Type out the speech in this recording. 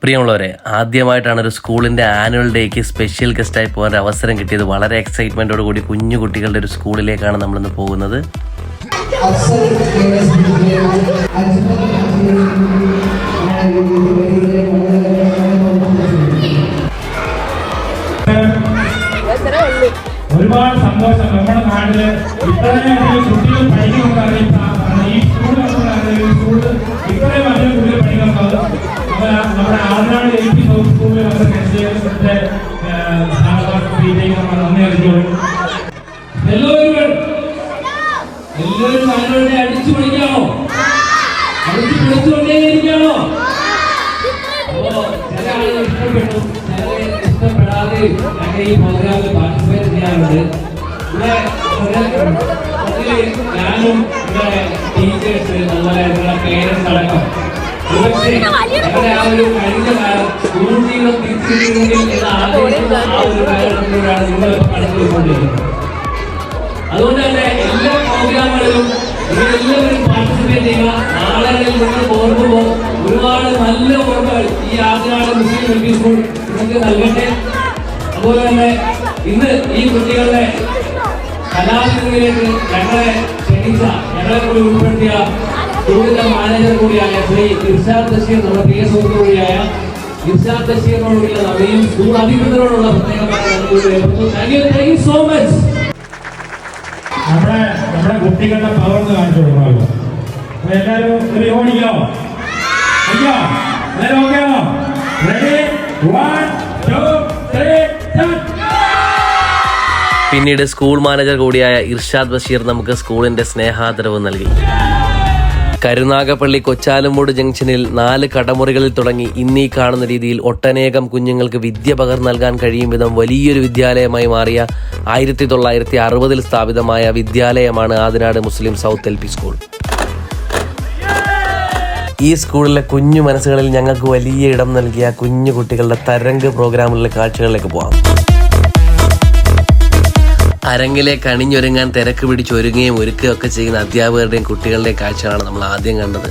പ്രിയമുള്ളവരെ, ആദ്യമായിട്ടാണ് ഒരു സ്കൂളിൻ്റെ ആനുവൽ ഡേക്ക് സ്പെഷ്യൽ ഗസ്റ്റായി പോകാൻ ഒരു അവസരം കിട്ടിയത്. വളരെ എക്സൈറ്റ്മെൻറ്റോട് കൂടി കുഞ്ഞു കുട്ടികളുടെ ഒരു സ്കൂളിലേക്കാണ് നമ്മളിന്ന് പോകുന്നത്. ഒരുപാട് സന്തോഷം. നമ്മുടെ നാട്ടില് ഇത്രയും കുട്ടികൾ പഠിക്കുന്നുണ്ട്. ഈ സ്കൂള് ഇത്രയും അധികം കുട്ടികൾ പഠിക്കുന്നത് നമ്മുടെ ആദ്യനാട് LP സ്കൂളിൽ നമ്മൾ നന്ദി അറിയിക്കുന്നു. എല്ലാവരും നല്ലവരുടെ അടിച്ചു പഠിക്കാമോ? അടിച്ചു പഠിച്ചുകൊണ്ടേയിരിക്കാമോ? അപ്പോ ചില ആളുകൾ ഇഷ്ടപ്പെട്ടു, ചില ഇഷ്ടപ്പെടാതെ ഞങ്ങൾ ഈ പ്രോഗ്രാമിൽ പാർട്ടിസിപ്പേറ്റ് ചെയ്യാറുണ്ട്. ഞാനും ഇവിടെ ടീച്ചേഴ്സ്, അതുപോലെ പേരൻസ് അടക്കം ഞങ്ങളുടെ ആ ഒരു കഴിഞ്ഞ കാലം സ്കൂൾ ജീവിതം തിരിച്ചിട്ടുണ്ടെങ്കിൽ എന്ന് ആഗ്രഹിക്കുന്ന ആ ഒരു കാലഘട്ടത്തിലൂടെയാണ് നിങ്ങളിപ്പോൾ കടന്നുപോയിക്കൊണ്ടിരിക്കുന്നത്. അതുകൊണ്ട് തന്നെ എല്ലാ പ്രോഗ്രാമുകളിലും നിങ്ങളെല്ലാവരും പാർട്ടിസിപ്പേറ്റ് ചെയ്യുക. നാളുകളിൽ നിങ്ങൾ ഓർക്കുമ്പോൾ ഒരുപാട് നല്ല ഓർമ്മകൾ ഈ ആദ്യനാട് മുസ്ലിം LP സ്കൂൾ നിങ്ങൾക്ക് നൽകട്ടെ. അതുപോലെ തന്നെ ഇന്ന് ഈ കുട്ടികളുടെ കലാവിരുന്നിലേക്ക് ഞങ്ങളെ ക്ഷണിച്ച, ഞങ്ങളെ കൂടി ഉൾപ്പെടുത്തിയ സ്കൂളിന്റെ മാനേജർ കൂടിയായ ശ്രീ ഇർഷാദ് ബഷീർ, നമ്മുടെ പ്രിയ സുഹൃത്തു കൂടിയായ ഇർഷാദ് ബഷീറിനോടുള്ള നന്ദിയും സ്കൂൾ അധികൃതരോടുള്ള പ്രത്യേകമായ നന്ദിയും. So much. നമ്മുടെ കുട്ടികളുടെ പവർ കാണിച്ചു കൊടുക്കാമല്ലോ. എല്ലാവരും ഒരു ഓടിക്കാമോ? എല്ലാവരും ഓക്കെയാണോ? റെഡി? 1 2 3 പിന്നീട് സ്കൂൾ മാനേജർ കൂടിയായ ഇർഷാദ് ബഷീർ നമുക്ക് സ്കൂളിൻ്റെ സ്നേഹാദരവ് നൽകി. കരുനാഗപ്പള്ളി കൊച്ചാലുംമൂട് ജംഗ്ഷനിൽ 4 കടമുറികളിൽ തുടങ്ങി ഇന്നീ കാണുന്ന രീതിയിൽ ഒട്ടനേകം കുഞ്ഞുങ്ങൾക്ക് വിദ്യ പകർന്നു നൽകാൻ കഴിയും വിധം വലിയൊരു വിദ്യാലയമായി മാറിയ 1960 സ്ഥാപിതമായ വിദ്യാലയമാണ് ആദിനാട് മുസ്ലിം സൗത്ത് LP സ്കൂൾ. ഈ സ്കൂളിലെ കുഞ്ഞു മനസ്സുകളിൽ ഞങ്ങൾക്ക് വലിയ ഇടം നൽകിയ കുഞ്ഞു കുട്ടികളുടെ തരംഗ് പ്രോഗ്രാമുകളിലെ കാഴ്ചകളിലേക്ക് പോകാം. അരങ്ങിലേക്ക് അണിഞ്ഞൊരുങ്ങാൻ തിരക്ക് പിടിച്ച് ഒരുങ്ങുകയും ഒരുക്കുകയൊക്കെ ചെയ്യുന്ന അധ്യാപകരുടെയും കുട്ടികളുടെയും കാഴ്ചകളാണ് നമ്മൾ ആദ്യം കണ്ടത്.